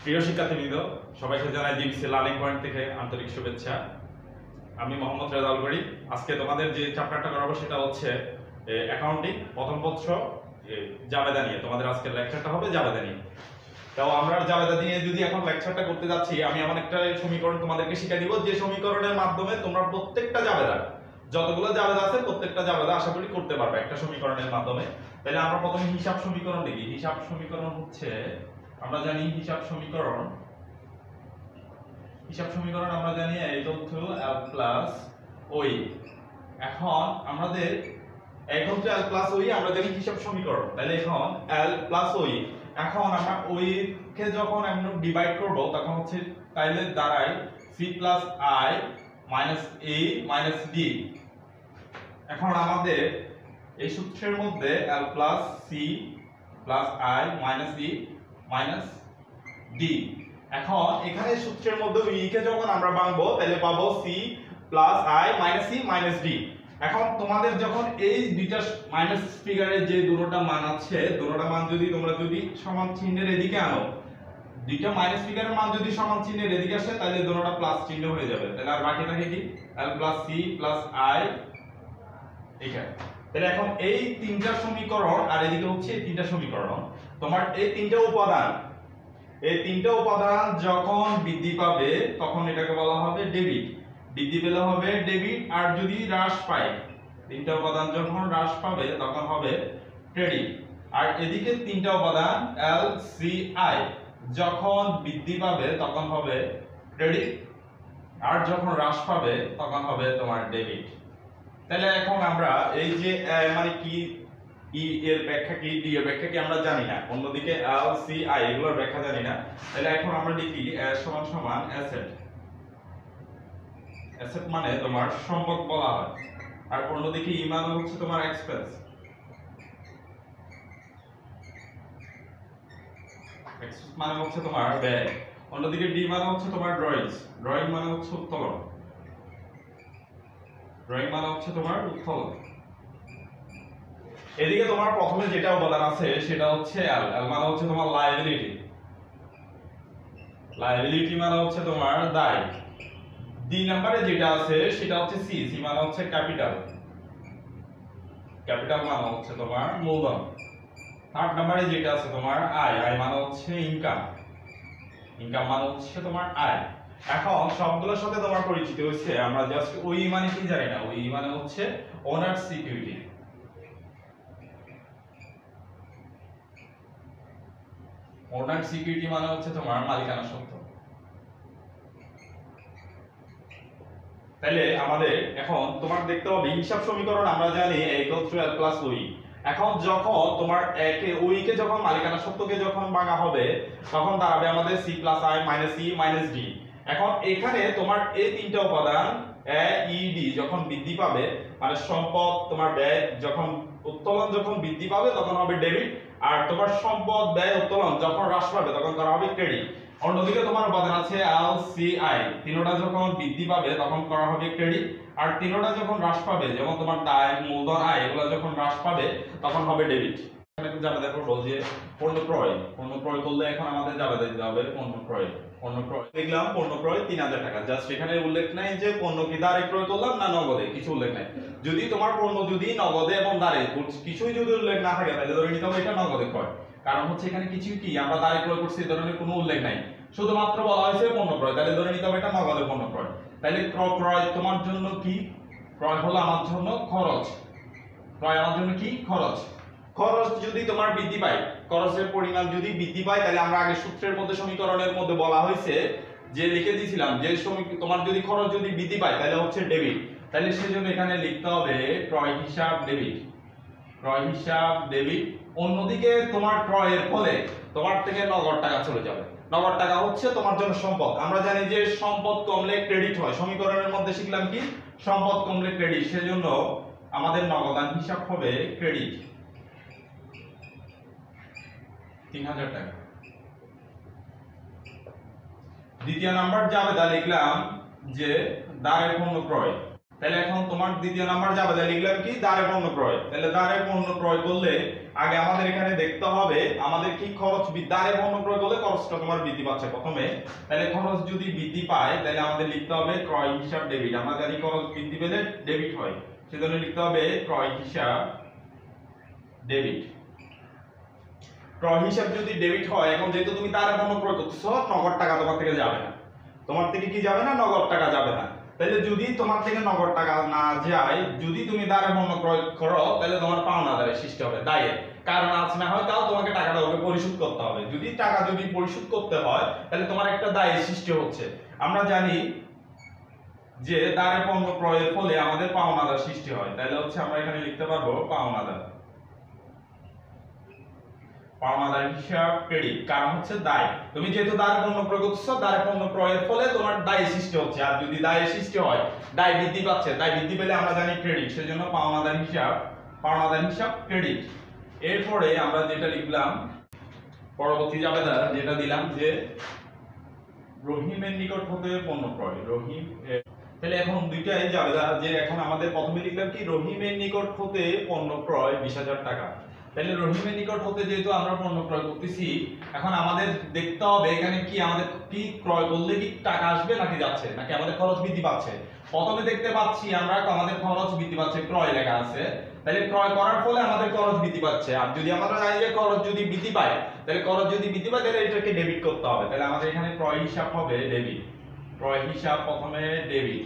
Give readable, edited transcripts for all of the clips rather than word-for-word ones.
প্রিয় শিক্ষার্থীবৃন্দ, সবাইকে জানাই ডিবিসি লার্নিং পয়েন্ট থেকে আন্তরিক শুভেচ্ছা। আমি মোহাম্মদ রেজাউল করি। আজকে তোমাদের যে চ্যাপ্টারটা করাবো সেটা হচ্ছে অ্যাকাউন্টিং প্রথম পত্র জাবেদা নিয়ে। তোমাদের আজকের লেকচারটা হবে জাবেদা নিয়ে। তো আমরা জাবেদা নিয়ে যদি এখন লেকচারটা করতে যাচ্ছি, আমি এমন একটা সমীকরণ তোমাদেরকে শিখিয়ে দিব যে সমীকরণের মাধ্যমে তোমরা প্রত্যেকটা জাবেদা, যতগুলো জাবেদা আছে প্রত্যেকটা জাবেদা আশা করি করতে পারবে একটা সমীকরণের মাধ্যমে। তাহলে আমরা প্রথমে হিসাব সমীকরণ লিখি। হিসাব সমীকরণ হচ্ছে, আমরা জানি হিসাব সমীকরণ আমরা জানি a = l প্লাস ওই। এখন আমাদের l প্লাস ওই আমরা জানি হিসাব সমীকরণ। তাহলে এখন l প্লাস ওই, এখন আমরা ওই কে যখন আমরা ডিভাইড করব তখন হচ্ছে তাইলে দাঁড়ায় c plus i minus a minus d। এখন আমাদের এই সূত্রের মধ্যে l plus c plus i minus e minus d। এখন এখানে সূত্রের মধ্যে e কে যখন আমরা ভাঙবো তাহলে পাবো c plus i minus e minus d। এখন তোমাদের যখন এই দুইটা মাইনাস ফিগারের যে দুটোটা মান আছে, দুটোটা মান যদি তোমরা যদি সমান চিহ্নের এদিকে আনো, দুইটা মাইনাস ফিগারের মান যদি সমান চিহ্নের এদিকে আসে তাহলে দুটোটা প্লাস চিহ্ন হয়ে যাবে। তাহলে আর বাকি থাকে কি l plus c plus i এখানে। তাহলে এখন এই তিনটা সমীকরণ আর এদিকে হচ্ছে এই তিনটা সমীকরণ, তোমার এই তিনটা উপাদান যখন বৃদ্ধি পাবে তখন এটাকে বলা হবে ডেবিট। বৃদ্ধি পেলে হবে ডেবিট, আর যদি হ্রাস পায়, তিনটা উপাদান যখন হ্রাস পাবে তখন হবে ক্রেডিট। আর এদিকে তিনটা উপাদান এল সি আই যখন বৃদ্ধি পাবে তখন হবে ক্রেডিট, আর যখন হ্রাস পাবে তখন হবে তোমার ডেবিট। তাহলে এখন আমরা এই যে মানে কি ই এর ব্যাখ্যা কি, ডি এর ব্যাখ্যা কি আমরা জানি না, অন্যদিকে এল সি আই এগুলোর ব্যাখ্যা জানি না। তাহলে এখন আমরা লিখি সমান সমান অ্যাসেট। অ্যাসেট মানে তোমার সম্পদ বলা হয়, আর অন্যদিকে ই মানে হচ্ছে তোমার এক্সপেন্স। এক্সপেন্স মানে হচ্ছে তোমার ব্যয়। অন্যদিকে ডি মানে হচ্ছে তোমার ড্রয়িংস। ড্রয়িং মানে হচ্ছে উত্তোলন। ড্রয়িং মানে হচ্ছে তোমার উত্তোলন। এদিকে তোমার প্রথমে যেটা উপাদান আছে সেটা হচ্ছে এল। এল মানে হচ্ছে তোমার লায়াবিলিটি। লায়াবিলিটি মানে হচ্ছে তোমার দায়। ডি নম্বরে যেটা আছে সেটা হচ্ছে সি। সি মানে হচ্ছে ক্যাপিটাল। ক্যাপিটাল মানে হচ্ছে তোমার মূলধন। থার্ড নম্বরে যেটা আছে তোমার আই। আই মানে হচ্ছে ইনকাম। ইনকাম মানে হচ্ছে তোমার আয়। এখন সবগুলোর সাথে তোমার পরিচিত হচ্ছে, আমরা জাস্ট ওই মানে কি জানি না। ওই মানে হচ্ছে ওনার সিকিউরিটি। ওনার সিকিউরিটি মানে হচ্ছে তোমার মালিকানা সত্ত্ব। তাহলে আমাদের এখন তোমার দেখতে হবে হিসাব সমীকরণ আমরা জানি l প্লাস ওই। এখন যখন তোমার একে ওই কে যখন মালিকানা সত্ত্বকে যখন ভাঙা হবে তখন দাঁড়াবে আমাদের c plus i minus e minus d। এখন এখানে তোমার এই তিনটা উপাদান a e d যখন বৃদ্ধি পাবে, মানে সম্পদ তোমার ব্যয় যখন উত্তোলন যখন বৃদ্ধি পাবে তখন হবে ডেবিট, আর তোমার সম্পদ ব্যয় উত্তোলন যখন হ্রাস পাবে তখন করা হবে ক্রেডিট। অন্যদিকে তোমার উপাদান আছে এল সি আই, তিনটা যখন বৃদ্ধি পাবে তখন করা হবে ক্রেডিট, আর তিনটা যখন হ্রাস পাবে যেমন তোমার দায় মূলধন আয় এগুলো যখন হ্রাস পাবে তখন হবে ডেবিট। এখানে জাবেদা করব যে পণ্য ক্রয় করলে এখন আমাদের জাবেদা দিতে হবে পণ্য ক্রয় দেখলাম পণ্য ক্রয় 3000 টাকা। জাস্ট এখানে উল্লেখ নাই যে পণ্য কি দাঁড়ে ক্রয় করলাম না নগদে, কিছু উল্লেখ নাই। যদি তোমার পণ্য যদি নগদে এবং দাঁড়ে কিছুই যদি উল্লেখ না থাকে তাহলে ধরে নিতে হবে এটা নগদে ক্রয়। কারণ হচ্ছে এখানে কিছু কি আমরা দাঁড়ে ক্রয় করছি এই ধরনের কোনো উল্লেখ নাই, শুধুমাত্র বলা হয়েছে পণ্য ক্রয়। তাহলে ধরে নিতে হবে এটা নগদে পণ্য ক্রয়। তাহলে ক্রয় তোমার জন্য কি, ক্রয় হলো আমার জন্য খরচ। ক্রয় আমার জন্য কি খরচ। খরচ যদি তোমার বৃদ্ধি পায়, খরচের পরিমাণ যদি বৃদ্ধি পায় তাহলে আমরা আগে সূত্রের মধ্যে সমীকরণের মধ্যে বলা হয়েছে যে লিখে দিয়েছিলাম যে তোমার যদি খরচ যদি বৃদ্ধি পায় তাহলে হচ্ছে ডেবিট। তাহলে সেজন্য এখানে লিখতে হবে ক্রয় হিসাব ডেবিট। ক্রয় হিসাব ডেবিট। অন্যদিকে তোমার ক্রয়ের ফলে তোমার থেকে নগদ টাকা চলে যাবে। নগদ টাকা হচ্ছে তোমার জন্য সম্পদ। আমরা জানি যে সম্পদ কমলে ক্রেডিট হয়, সমীকরণের মধ্যে শিখলাম কি সম্পদ কমলে ক্রেডিট, সেজন্য আমাদের নগদান হিসাব হবে ক্রেডিট 3000 টাকা। দ্বিতীয় নাম্বার জাবেদা লিখলাম যে দাঁড়ের পণ্য ক্রয়। তাহলে এখন তোমার দ্বিতীয় নাম্বার জাবেদা লিখলাম কি দাঁড়ের পণ্য ক্রয়। তাহলে দাঁড়ের পণ্য ক্রয় করলে আগে আমাদের এখানে দেখতে হবে আমাদের কি খরচ দাঁড়ে পণ্য ক্রয় করলে খরচটা তোমার বৃদ্ধি পাচ্ছে প্রথমে। তাহলে খরচ যদি বৃদ্ধি পায় তাহলে আমাদের লিখতে হবে ক্রয় হিসাব ডেবিট। আমরা জানি খরচ বৃদ্ধি পেলে ডেবিট হয়, সেজন্য লিখতে হবে ক্রয় হিসাব ডেবিট। ক্রয় হিসাব যদি ডেবিট হয়, এখন যেহেতু তুমি দাঁড়ে পণ্য ক্রয় করতেছো, নগদ টাকা তোমার থেকে যাবে না। তোমার থেকে কি যাবে না? নগদ টাকা যাবে না। তাহলে যদি তোমার থেকে নগদ টাকা না যায়, যদি তুমি দাঁড়ে পণ্য ক্রয় করো, তাহলে তোমার পাওনাদারের সৃষ্টি হবে, দায়ের। কারণ আজ না হয় তাও তোমাকে টাকাটা ওকে পরিশোধ করতে হবে। যদি টাকা যদি পরিশোধ করতে হয়, তাহলে তোমার একটা দায়ের সৃষ্টি হচ্ছে। আমরা জানি যে দাঁড়ে পণ্য ক্রয়ের ফলে আমাদের পাওনাদার সৃষ্টি হয়। তাহলে হচ্ছে আমরা এখানে লিখতে পারবো পাওনাদার। পাওনাদার হিসাব ক্রেডিট, কারণ হচ্ছে দায়। তুমি যেহেতু দায় পণ্য ক্রয় করছো, দায় পণ্য ক্রয়ের ফলে তোমার দায় সৃষ্টি হচ্ছে। আর যদি দায় সৃষ্টি হয়, দায় বৃদ্ধি পাচ্ছে, দায় বৃদ্ধি পেলে আমরা জানি ক্রেডিট, সেজন্য পাওনাদার হিসাব ক্রেডিট। এরপরে আমরা যেটা লিখলাম পরবর্তী জাবেদার যেটা দিলাম যে রহিমের নিকট হতে পণ্য ক্রয়। রহিম, তাহলে এখন দুইটাই জাবেদার, যে এখন আমাদের প্রথমে লিখলাম কি রহিমের নিকট হতে পণ্য ক্রয় 20,000 টাকা। তাহলে রহিমের নিকট হতে যেহেতু আমরা পণ্য ক্রয় করতেছি, এখন আমাদের দেখতে হবে এখানে কি আমাদের কি ক্রয় করলে কি টাকা আসবে নাকি যাচ্ছে, নাকি আমাদের খরচ বৃদ্ধি পাচ্ছে। প্রথমে দেখতে পাচ্ছি আমরা আমাদের খরচ বৃদ্ধি পাচ্ছে, ক্রয় লেখা আছে। তাহলে ক্রয় করার ফলে আমাদের খরচ বৃদ্ধি পাচ্ছে। আর যদি আমরা জানি যে খরচ যদি বৃদ্ধি পায়, তাহলে খরচ যদি বৃদ্ধি পায় তাহলে এটাকে ডেবিট করতে হবে। তাহলে আমাদের এখানে ক্রয় হিসাব হবে ডেবিট। ক্রয় হিসাব প্রথমে ডেবিট,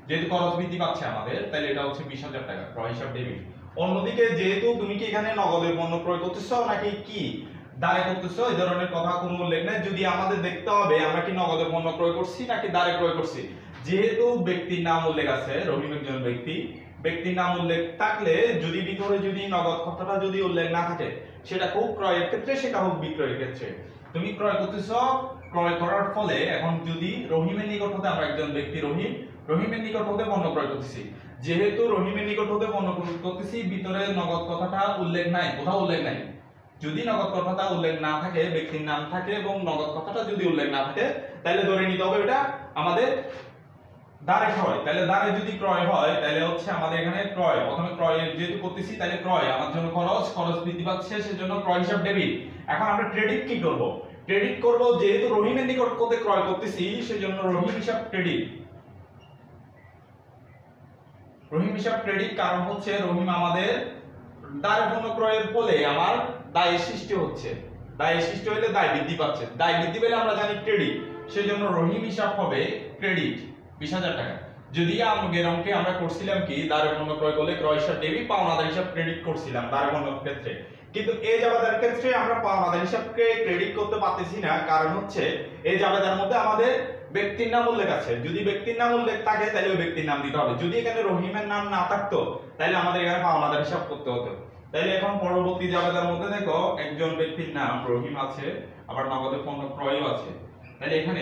যেহেতু খরচ বৃদ্ধি পাচ্ছে আমাদের, তাহলে এটা হচ্ছে 20,000 টাকা, ক্রয় হিসাব ডেবিট। অন্যদিকে যেহেতু তুমি কি এখানে নগদে পণ্য ক্রয় করতেছো নাকি কি দাঁড়ে করতেছো, এই ধরনের কথা কোনো উল্লেখ নেই। যদি আমাদের দেখতে হবে আমরা কি নগদে পণ্য ক্রয় করছি নাকি দাঁড়ে ক্রয় করছি। যেহেতু ব্যক্তির নাম উল্লেখ আছে, রহিম একজন ব্যক্তি, ব্যক্তির নাম উল্লেখ থাকলে যদি ভিতরে যদি নগদ কথাটা যদি উল্লেখ না থাকে, সেটা হোক ক্রয়ের ক্ষেত্রে সেটা হোক বিক্রয়ের ক্ষেত্রে, তুমি ক্রয় করতেছো, ক্রয় করার ফলে এখন যদি রহিমের নিকট হতে আমরা একজন ব্যক্তি রহিমের নিকট হতে পণ্য ক্রয় করতেছি, যেহেতু রহিমের নিকট হতে পণ্য ক্রয় করতেছি, ভিতরে নগদ কথাটা উল্লেখ নাই, কোথাও উল্লেখ নাই। যদি নগদ কথাটা উল্লেখ না থাকে, ব্যক্তির নাম থাকে এবং নগদ কথাটা যদি উল্লেখ না থাকে, তাহলে ধরে নিতে হবে এটা আমাদের দাঁড়ে হয়। তাহলে দাঁড়ে যদি ক্রয় হয়, তাহলে হচ্ছে আমাদের এখানে ক্রয়, প্রথমে ক্রয়ের যেহেতু করতেছি, তাহলে ক্রয় আমার জন্য খরচ বৃদ্ধি পাচ্ছে, সেজন্য ক্রয় হিসাব ডেবিট। এখন আমরা ক্রেডিট কি করব? ক্রেডিট করব, যেহেতু রহিমের নিকট হতে ক্রয় করতেছি, সেজন্য রহিম হিসাব ক্রেডিট। রহিম হিসাব ক্রেডিট, কারণ হচ্ছে রহিম আমাদের দায় পণ্য ক্রয়ের ফলে আমার দায়ের সৃষ্টি হচ্ছে, দায়ের সৃষ্টি হলে দায় বৃদ্ধি পাচ্ছে, দায় বৃদ্ধি পেলে আমরা জানি ক্রেডিট, সেজন্য রহিম হিসাব হবে ক্রেডিট 20,000 টাকা। যদি আগের অঙ্কে আমরা করছিলাম কি দায় পণ্য ক্রয় করলে ক্রয় হিসাব ডেবিট, পাওনাদার হিসাব ক্রেডিট করছিলাম দায় পণ্য ক্ষেত্রে, কিন্তু এই জাবেদার ক্ষেত্রে আমরা পাওনাদার হিসাবকে ক্রেডিট করতে পারতেছি না। কারণ হচ্ছে এই জাবেদার মধ্যে আমাদের ব্যক্তির নাম উল্লেখ আছে। যদি ব্যক্তির নাম উল্লেখ থাকে তাহলে ওই ব্যক্তির নাম দিতে হবে। যদি এখানে রহিমের নাম না থাকতো, তাহলে আমাদের এখানে পাওনাদার হিসাব করতে হতো। তাহলে এখন পরবর্তী জাবেদার মধ্যে দেখো একজন ব্যক্তির নাম রহিম আছে, আবার নগদে পণ্য ক্রয়ও আছে। তাহলে এখানে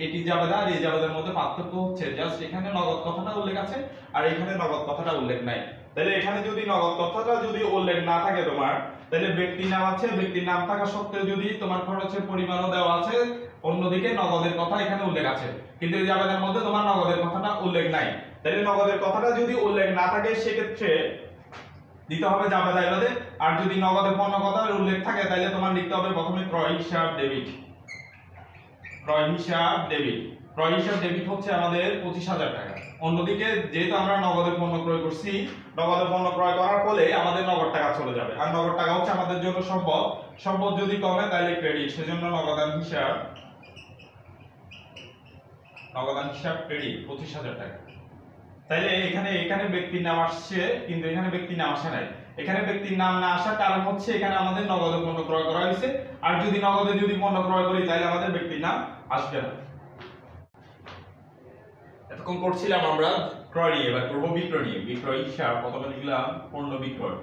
এটি জাবেদা আর এই জাবেদার মধ্যে পার্থক্য হচ্ছে জাস্ট এখানে নগদ কথাটা উল্লেখ আছে আর এখানে নগদ কথাটা উল্লেখ নাই। তাহলে এখানে যদি নগদ কথাটা যদি উল্লেখ না থাকে তোমার, তাহলে ব্যক্তির নাম আছে, ব্যক্তির নাম থাকা সত্ত্বেও যদি তোমার খরচের পরিমাণও দেওয়া আছে, অন্যদিকে নগদের কথা এখানে উল্লেখ আছে, কিন্তু এই জাবেদার মধ্যে তোমার নগদের কথাটা উল্লেখ নাই। তাহলে নগদের কথাটা যদি উল্লেখ না থাকে, সেক্ষেত্রে দিতে হবে জাবেদায় বাদে। আর যদি নগদের পণ্য কথার উল্লেখ থাকে, তাহলে তোমার লিখতে হবে প্রথমে ক্রয় হিসাব ডেবিট। ক্রয় হিসাব ডেবিট, ক্রয় হিসাব ডেবিট হচ্ছে আমাদের 25,000 টাকা। অন্যদিকে যেহেতু আমরা নগদে পণ্য ক্রয় করছি, নগদে পণ্য ক্রয় করার ফলে আমাদের নগদ টাকা চলে যাবে, আর নগদ টাকা হচ্ছে আমাদের জন্য সম্পদ, সম্পদ যদি কমে তাহলে ক্রেডিট, সেজন্য নগদান হিসাব ক্রেডিট 25,000 টাকা। তাইলে এখানে ব্যক্তির নাম আসছে, কিন্তু এখানে ব্যক্তির নাম আসে নাই। এখানে ব্যক্তির নাম না আসার কারণ হচ্ছে এখানে আমাদের নগদে পণ্য ক্রয় করা হয়েছে, আর যদি নগদে যদি পণ্য ক্রয় করি তাহলে আমাদের ব্যক্তির নাম আসবে না। এতক্ষণ করছিলাম আমরা ক্রয় নিয়ে, এবার করব বিক্রয় নিয়ে। বিক্রয় হিসাব প্রথমে লিখলাম পণ্য বিক্রয়।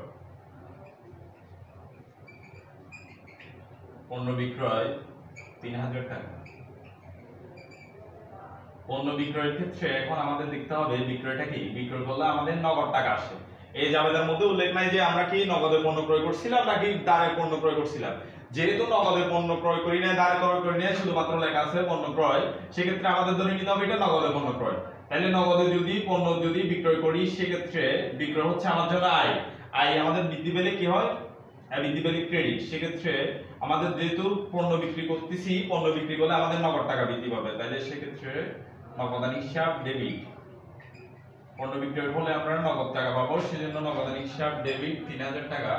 পণ্য বিক্রয় 3,000 টাকা। পণ্য বিক্রয়ের ক্ষেত্রে এখন আমাদের দেখতে হবে বিক্রয়টা কি। বিক্রয় করলে আমাদের নগদ টাকা আসে। এই জাবেদার মধ্যে উল্লেখ নাই যে আমরা কি নগদে পণ্য ক্রয় করছিলাম নাকি দাঁড়ে পণ্য ক্রয় করছিলাম। যেহেতু নগদে পণ্য ক্রয় করি না, দাঁড়ে ক্রয় করি না, শুধুমাত্র লেখা আছে পণ্য ক্রয়, সেক্ষেত্রে আমাদের ধরে নিতে হবে এটা নগদে পণ্য ক্রয়। তাহলে নগদে যদি পণ্য বিক্রয় করি, সেক্ষেত্রে বিক্রয় হচ্ছে আমার জন্য আয়। আয় আমাদের বৃদ্ধি পেলে কি হয়, আয় বৃদ্ধি পেলে ক্রেডিট, সেক্ষেত্রে আমাদের যেহেতু পণ্য বিক্রি করতেছি, পণ্য বিক্রি করলে আমাদের নগদ টাকা বৃদ্ধি পাবে, তাহলে সেক্ষেত্রে নগদান হিসাব ডেবিট। পণ্য বিক্রয়ের ফলে আমরা নগদ টাকা পাবো, সেজন্য নগদান হিসাব ডেবিট 3000 টাকা।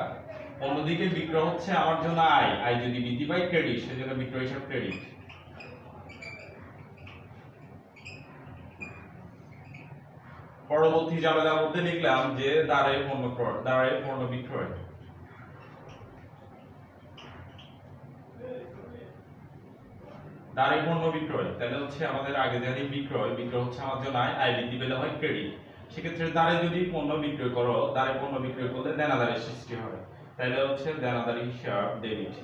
অন্যদিকে বিক্রয় হচ্ছে আমার জন্য আয়, আয় যদি বৃদ্ধি পায় ক্রেডিট, সেজন্য বিক্রয় হিসাব ক্রেডিট। পরবর্তী জাবেদার মধ্যে লিখলাম যে দ্বারে পণ্য ক্রয়, দ্বারে পণ্য বিক্রয়। দ্বারে পণ্য বিক্রয়, তাহলে হচ্ছে আমাদের আগে জানি বিক্রয়, বিক্রয় হচ্ছে আমার জন্য আয়, আয় বৃদ্ধি পেলে হয় ক্রেডিট। সেক্ষেত্রে দ্বারে যদি পণ্য বিক্রয় করো, দ্বারে পণ্য বিক্রয় করলে দেনাদারের সৃষ্টি হয়, তাহলে হচ্ছে দেনাদার হিসাব ডেবিট।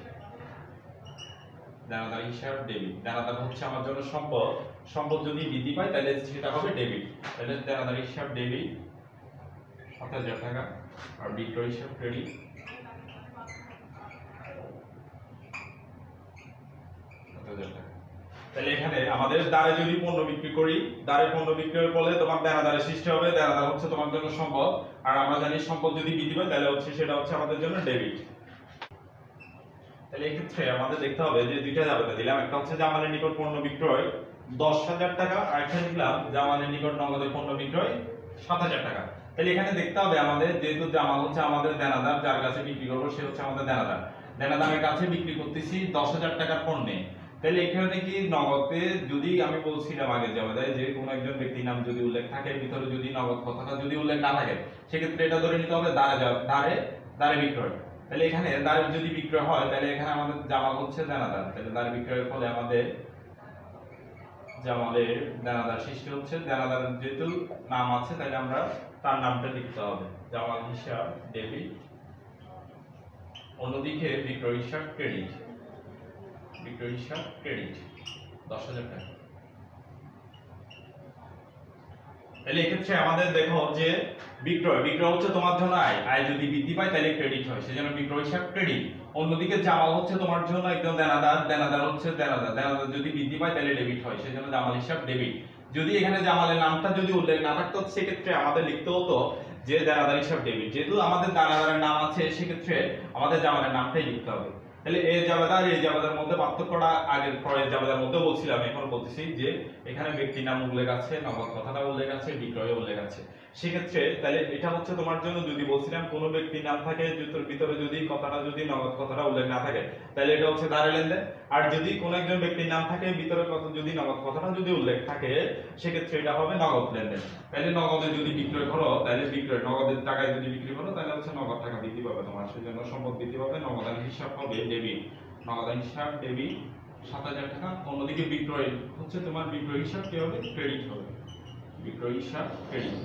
দেনাদার হিসাব ডেবিট, দেনাদার হচ্ছে আমার জন্য সম্পদ, সম্পদ যদি বৃদ্ধি পায় তাহলে সেটা হবে ডেবিট, তাহলে দেনাদার হিসাব ডেবিট 7000 টাকা। আর বিক্রয় হিসাব ক্রেডিট 7000 টাকা। তাহলে এখানে আমাদের দ্বারে যদি পণ্য বিক্রি করি, দ্বারে পণ্য বিক্রয়ের ফলে তোমার দেনাদারের সৃষ্টি হবে, দেনাদার হচ্ছে তোমার জন্য সম্পদ, আর আমরা জানি সম্পদ যদি বৃদ্ধি পায় তাহলে হচ্ছে সেটা হচ্ছে আমাদের জন্য ডেবিট। তাহলে এই ক্ষেত্রে আমাদের দেখতে হবে যে দুইটা জাবেদা দিলাম, একটা হচ্ছে জামালের নিকট পণ্য বিক্রয় 10000 টাকা, আর একটা দিলাম জামালের নিকট নগদে পণ্য বিক্রয় 7000 টাকা। তাহলে এখানে দেখতে হবে আমাদের, যেহেতু জামাল হচ্ছে আমাদের দেনাদার, যার কাছে বিক্রি করবো সে হচ্ছে আমাদের দেনাদার, দেনাদারের কাছে বিক্রি করতেছি 10000 টাকার পণ্যে। তাহলে এখানে কি নগদে, যদি আমি বলছিলাম আগে জাবেদায় যে কোনো একজন ব্যক্তির নাম যদি উল্লেখ থাকে, ভিতরে যদি নগদ কথাটা যদি উল্লেখ না থাকে, সেক্ষেত্রে এটা ধরে নিতে হবে দ্বারে দ্বারে দ্বারে বিক্রয়। তাহলে এখানে দ্বারে যদি বিক্রয় হয় তাহলে এখানে আমাদের জামাল হচ্ছে দেনাদার, তাহলে দ্বারে বিক্রয়ের ফলে আমাদের জামালের দেনাদার সৃষ্টি হচ্ছে, দেনাদার যেহেতু নাম আছে তাহলে আমরা তার নামটা লিখতে হবে, জামাল হিসাব ডেবিট। অন্যদিকে বিক্রয় হিসাব ক্রেডিট, বিক্রয় হিসাব ক্রেডিট 10000 টাকা। তাহলে এক্ষেত্রে আমাদের দেখো যে বিক্রয়, বিক্রয় হচ্ছে তোমার জন্য আয়, আয় যদি বৃদ্ধি পায় তাহলে ক্রেডিট হয়, সেজন্য বিক্রয় হিসাব ক্রেডিট। অন্যদিকে জামাল হচ্ছে তোমার জন্য একদম দেনাদার, দেনাদার হচ্ছে দেনাদার, দেনাদার যদি বৃদ্ধি পায় তাহলে ডেবিট হয়, সেজন্য জামাল হিসাব ডেবিট। যদি এখানে জামালের নামটা যদি উল্লেখ না থাকতো সেক্ষেত্রে আমাদের লিখতে হতো যে দেনাদার হিসাব ডেবিট, যেহেতু আমাদের দেনাদারের নাম আছে সেক্ষেত্রে আমাদের জামালের নামটাই লিখতে হবে। তাহলে এই জাবেদার এই জাবেদার মধ্যে পার্থক্যটা আগের পরের জাবেদার মধ্যে বলছিলাম, এখন বলতেছি যে এখানে ব্যক্তির নাম উল্লেখ আছে, নগদ কথাটা উল্লেখ আছে, বিক্রয় উল্লেখ আছে। সেক্ষেত্রে তাহলে এটা হচ্ছে তোমার জন্য, যদি বলছিলাম কোনো ব্যক্তির নাম থাকে ভিতরে যদি কথাটা যদি নগদ কথাটা উল্লেখ না থাকে তাহলে এটা হচ্ছে দ্বারে লেনদেন, আর যদি কোনো একজন ব্যক্তির নাম থাকে ভিতরে যদি নগদ কথাটা যদি উল্লেখ থাকে সেক্ষেত্রে এটা হবে নগদ লেনদেন। তাহলে নগদে যদি বিক্রয় করো তাহলে বিক্রয়, নগদের টাকায় যদি বিক্রি করো তাহলে হচ্ছে নগদ টাকা বৃদ্ধি পাবে তোমার, সেজন্য সম্পদ বৃদ্ধি পাবে, নগদান হিসাব হবে ডেবিট, নগদান হিসাব ডেবিট 7000 টাকা। অন্যদিকে বিক্রয় হচ্ছে তোমার বিক্রয় হিসাব কি হবে ক্রেডিট হবে, বিক্রয় হিসাব ক্রেডিট।